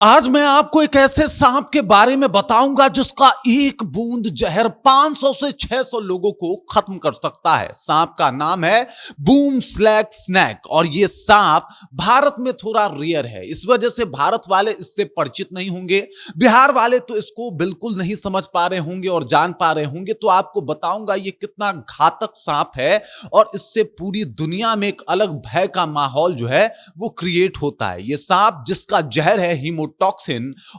आज मैं आपको एक ऐसे सांप के बारे में बताऊंगा जिसका एक बूंद जहर 500 से 600 लोगों को खत्म कर सकता है। सांप का नाम है बूम स्लैग स्नैक और ये सांप भारत में थोड़ा रेयर है। इस वजह से भारत वाले इससे परिचित नहीं होंगे, बिहार वाले तो इसको बिल्कुल नहीं समझ पा रहे होंगे और जान पा रहे होंगे। तो आपको बताऊंगा ये कितना घातक सांप है और इससे पूरी दुनिया में एक अलग भय का माहौल जो है वो क्रिएट होता है। ये सांप जिसका जहर है हीमोटॉक्सिन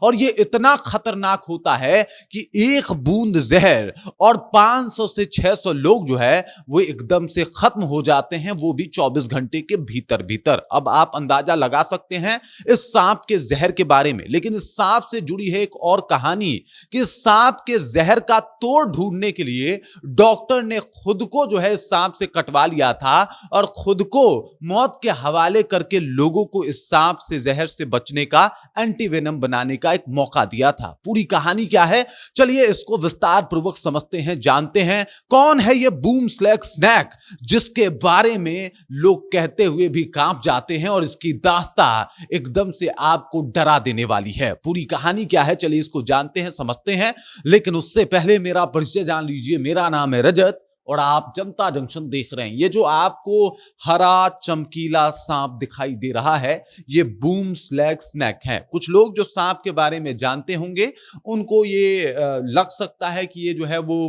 और ये इतना खतरनाक होता है कि एक बूंद जहर और 500 से 600 लोग जो है वो एकदम से खत्म हो जाते हैं, वो भी 24 घंटे के भीतर भीतर। अब आप अंदाजा लगा सकते हैं इस सांप के जहर के बारे में। लेकिन इस सांप से जुड़ी है एक और कहानी कि सांप के जहर का तोड़ ढूंढने के लिए डॉक्टर ने खुद को जो है इस सांप से कटवा लिया था और खुद को मौत के हवाले करके लोगों को इस सांप से जहर से बचने का एंटीवेनम बनाने का एक मौका दिया था। पूरी कहानी क्या है, चलिए इसको विस्तार पूर्वक समझते हैं, जानते हैं कौन है ये बूम स्लैग स्नैक जिसके बारे में लोग कहते हुए भी कांप जाते हैं और इसकी दास्ता एकदम से आपको डरा देने वाली है। पूरी कहानी क्या है, चलिए इसको जानते हैं, समझते हैं। लेकिन उससे पहले मेरा परिचय जान लीजिए। मेरा नाम है रजत और आप जनता जंक्शन देख रहे हैं। ये जो आपको हरा चमकीला सांप दिखाई दे रहा है ये बूम स्लैग स्नैक है। कुछ लोग जो सांप के बारे में जानते होंगे उनको ये लग सकता है कि ये जो है वो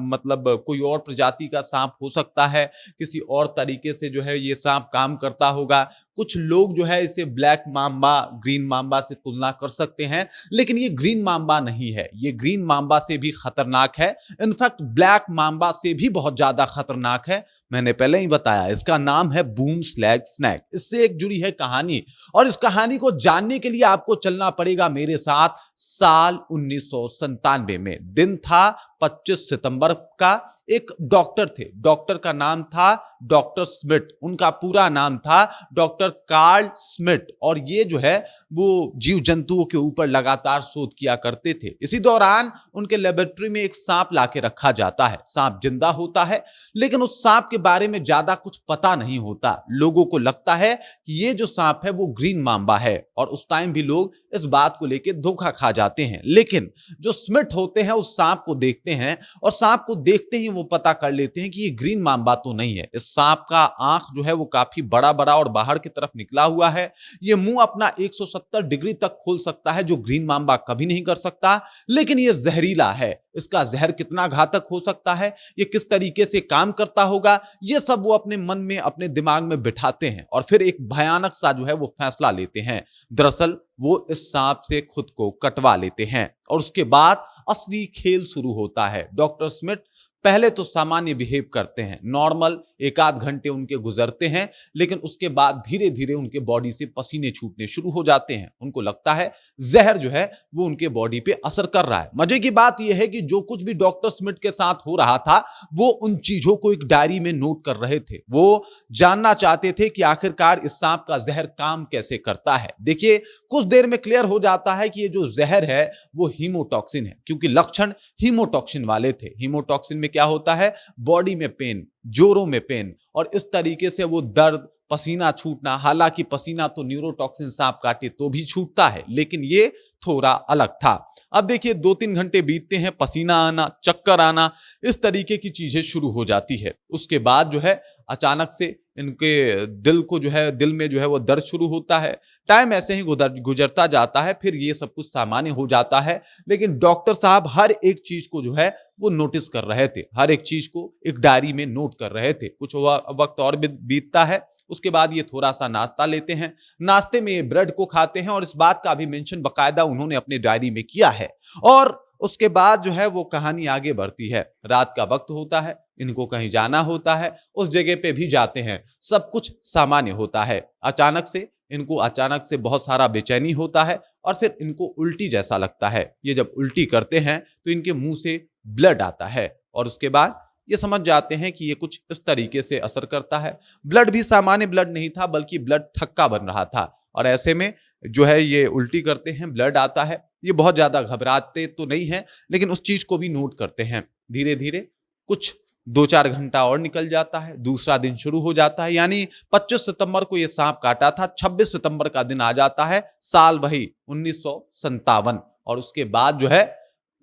मतलब कोई और प्रजाति का सांप हो सकता है, किसी और तरीके से जो है ये सांप काम करता होगा। कुछ लोग जो है इसे ब्लैक मांबा, ग्रीन मांबा से तुलना कर सकते हैं, लेकिन ये ग्रीन मांबा नहीं है। ये ग्रीन मांबा से भी खतरनाक है, इनफैक्ट ब्लैक मांबा से भी बहुत ज्यादा खतरनाक है। मैंने पहले ही बताया इसका नाम है बूम स्लैग स्नैक। इससे एक जुड़ी है कहानी और इस कहानी को जानने के लिए आपको चलना पड़ेगा मेरे साथ साल 1997 में। दिन था 25 सितंबर का। एक डॉक्टर थे, डॉक्टर का नाम था डॉक्टर स्मिथ। उनका पूरा नाम था डॉक्टर कार्ल स्मिथ और ये जो है वो जीव जंतुओं के ऊपर लगातार शोध किया करते थे। इसी दौरान उनके लेबोरेटरी में एक सांप लाके रखा जाता है। सांप जिंदा होता है लेकिन उस सांप के बारे में ज्यादा कुछ पता नहीं होता। लोगों को लगता है कि ये जो सांप है वो ग्रीन मांबा है और उस टाइम भी लोग इस बात को लेकर धोखा खा जाते हैं। लेकिन जो स्मिथ होते हैं उस सांप को देखते हैं और सांप को देखते ही वो पता कर लेते हैं कि ये ग्रीन मांबा तो नहीं है। इस सांप का आंख जो है वो काफी बड़ा बड़ा और बाहर की तरफ निकला हुआ है। ये मुंह अपना 170 डिग्री तक खोल सकता है जो ग्रीन मांबा कभी नहीं कर सकता। लेकिन ये जहरीला है, इसका जहर कितना घातक हो सकता है, ये किस तरीके से काम करता होगा, ये सब वो अपने मन में, अपने दिमाग में बिठाते हैं और फिर एक भयानक सा जो है वो फैसला लेते हैं। दरअसल वो इस सांप से खुद को कटवा लेते हैं और उसके बाद असली खेल शुरू होता है। डॉक्टर स्मिथ पहले तो सामान्य बिहेव करते हैं, नॉर्मल एक आध घंटे उनके गुजरते हैं, लेकिन उसके बाद धीरे धीरे उनके बॉडी से पसीने छूटने शुरू हो जाते हैं। उनको लगता है जहर जो है वो उनके बॉडी पे असर कर रहा है। मजे की बात यह है कि जो कुछ भी डॉक्टर स्मिथ के साथ हो रहा था वो उन चीजों को एक डायरी में नोट कर रहे थे। वो जानना चाहते थे कि आखिरकार इस सांप का जहर काम कैसे करता है। देखिए कुछ देर में क्लियर हो जाता है कि ये जो जहर है वो हीमोटॉक्सिन है, क्योंकि लक्षण हीमोटॉक्सिन वाले थे। हीमोटॉक्सिन में क्या होता है, बॉडी में पेन, जोरों में पेन और इस तरीके से वो दर्द, पसीना छूटना। हालांकि पसीना तो न्यूरोटॉक्सिन सांप काटे तो भी छूटता है, लेकिन ये थोड़ा अलग था। अब देखिए 2-3 घंटे बीतते हैं, पसीना आना, चक्कर आना, इस तरीके की चीजें शुरू हो जाती है। उसके बाद जो है अचानक से इनके दिल को जो है, दिल में जो है वो दर्द शुरू होता है। टाइम ऐसे ही गुजरता जाता है, फिर ये सब कुछ सामान्य हो जाता है। लेकिन डॉक्टर साहब हर एक चीज को जो है वो नोटिस कर रहे थे, हर एक चीज को एक डायरी में नोट कर रहे थे। कुछ वक्त और बीतता है, उसके बाद ये थोड़ा सा नाश्ता लेते हैं। नाश्ते में ये ब्रेड को खाते हैं और इस बात का भी मेंशन बकायदा उन्होंने अपने डायरी में किया है। और उसके बाद जो है वो कहानी आगे बढ़ती है। रात का वक्त होता है, इनको कहीं जाना होता है, उस जगह पे भी जाते हैं, सब कुछ सामान्य होता है। अचानक से बहुत सारा बेचैनी होता है और फिर इनको उल्टी जैसा लगता है। ये जब उल्टी करते हैं तो इनके मुंह से ब्लड आता है और उसके बाद ये समझ जाते हैं कि ये कुछ इस तरीके से असर करता है। ब्लड भी सामान्य ब्लड नहीं था, बल्कि ब्लड थक्का बन रहा था और ऐसे में जो है ये उल्टी करते हैं, ब्लड आता है। ये बहुत ज्यादा घबराते तो नहीं है, लेकिन उस चीज को भी नोट करते हैं। धीरे धीरे कुछ 2-4 घंटा और निकल जाता है, दूसरा दिन शुरू हो जाता है, यानी 25 सितंबर को ये सांप काटा था, 26 सितंबर का दिन आ जाता है, साल वही 1957, और उसके बाद जो है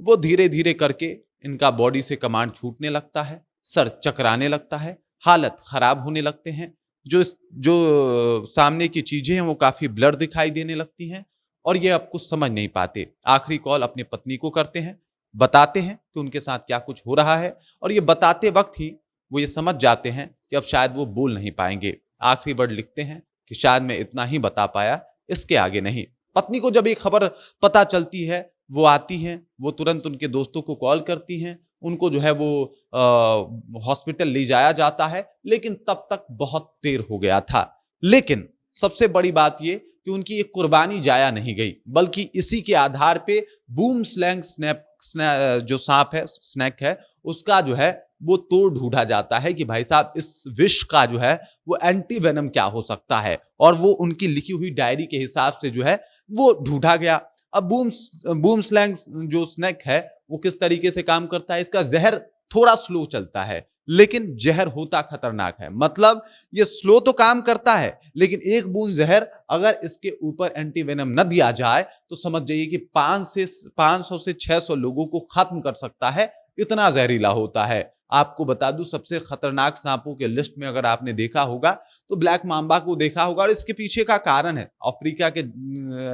वो धीरे धीरे करके इनका बॉडी से कमांड छूटने लगता है, सर चकराने लगता है, हालत खराब होने लगते हैं, जो सामने की चीजें हैं वो काफी ब्लर दिखाई देने लगती हैं, और ये अब कुछ समझ नहीं पाते। आखिरी कॉल अपनी पत्नी को करते हैं, बताते हैं कि उनके साथ क्या कुछ हो रहा है, और ये बताते वक्त ही वो ये समझ जाते हैं कि अब शायद वो बोल नहीं पाएंगे। आखिरी वर्ड लिखते हैं कि शायद मैं इतना ही बता पाया, इसके आगे नहीं। पत्नी को जब ये खबर पता चलती है, वो आती हैं, वो तुरंत उनके दोस्तों को कॉल करती हैं, उनको जो है वो हॉस्पिटल ले जाया जाता है, लेकिन तब तक बहुत देर हो गया था। लेकिन सबसे बड़ी बात ये कि उनकी एक कुर्बानी जाया नहीं गई, बल्कि इसी के आधार पे बूम स्लैंग जो सांप है, स्नेक है, उसका जो है वो तोड़ ढूंढा जाता है कि भाई साहब इस विष का जो है वो एंटी वेनम क्या हो सकता है, और वो उनकी लिखी हुई डायरी के हिसाब से जो है वो ढूंढा गया। अब बूम स्लैंग जो स्नेक है वो किस तरीके से काम करता है, इसका जहर थोड़ा स्लो चलता है, लेकिन जहर होता खतरनाक है। मतलब ये स्लो तो काम करता है, लेकिन एक बूंद जहर अगर इसके ऊपर एंटी वेनम न दिया जाए तो समझ जाइए कि 500 से 600 लोगों को खत्म कर सकता है, इतना जहरीला होता है। आपको बता दूं, सबसे खतरनाक सांपों के लिस्ट में अगर आपने देखा होगा तो ब्लैक मांबा को देखा होगा, और इसके पीछे का कारण है अफ्रीका के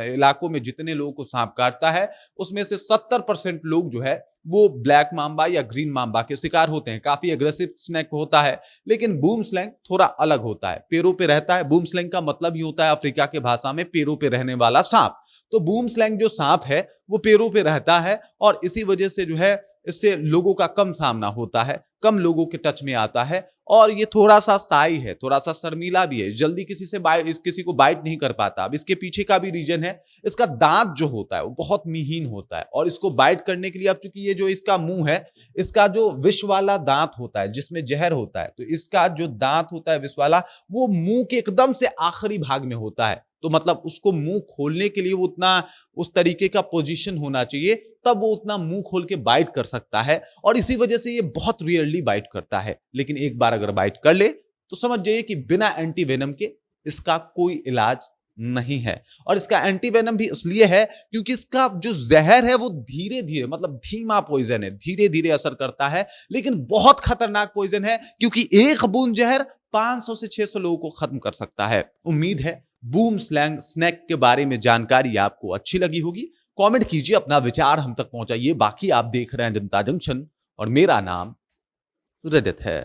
इलाकों में जितने लोगों को सांप काटता है उसमें से 70% लोग जो है वो ब्लैक मांबा या ग्रीन मांबा के शिकार होते हैं। काफी एग्रेसिव स्नेक होता है, लेकिन बूम स्लैंग थोड़ा अलग होता है, पैरों पे रहता है। बूम स्लैंग का मतलब ही होता है अफ्रीका के भाषा में पैरों पे रहने वाला सांप। तो बूम स्लैंग जो सांप है वो पैरों पे रहता है, और इसी वजह से जो है इससे लोगों का कम सामना होता है, कम लोगों के टच में आता है, और ये थोड़ा सा साई है, थोड़ा सा शर्मीला भी है, जल्दी किसी को बाइट नहीं कर पाता। अब इसके पीछे का भी रीजन है, इसका दांत जो होता है वो बहुत महीन होता है, और इसको बाइट करने के लिए, अब चूंकि ये जो इसका मुंह है, इसका जो विष वाला दांत होता है जिसमें जहर होता है, तो इसका जो दांत होता है विष वाला, वो मुंह के एकदम से आखिरी भाग में होता है। तो मतलब उसको मुंह खोलने के लिए वो उतना उस तरीके का पोजीशन होना चाहिए, तब वो उतना मुंह खोल के बाइट कर सकता है, और इसी वजह से ये बहुत रियरली बाइट करता है। लेकिन एक बार अगर बाइट कर ले तो समझ जाइए कि बिना एंटी वेनम के इसका कोई इलाज नहीं है। और इसका एंटी वेनम भी इसलिए है क्योंकि इसका जो जहर है वो धीरे धीरे, मतलब धीमा पॉइजन है, धीरे धीरे असर करता है, लेकिन बहुत खतरनाक पॉइजन है, क्योंकि एक बूंद जहर 500 से 600 लोगों को खत्म कर सकता है। उम्मीद है बूम स्लैंग स्नेक के बारे में जानकारी आपको अच्छी लगी होगी। कमेंट कीजिए, अपना विचार हम तक पहुंचाइए। बाकी आप देख रहे हैं जनता जंक्शन, और मेरा नाम रजत है।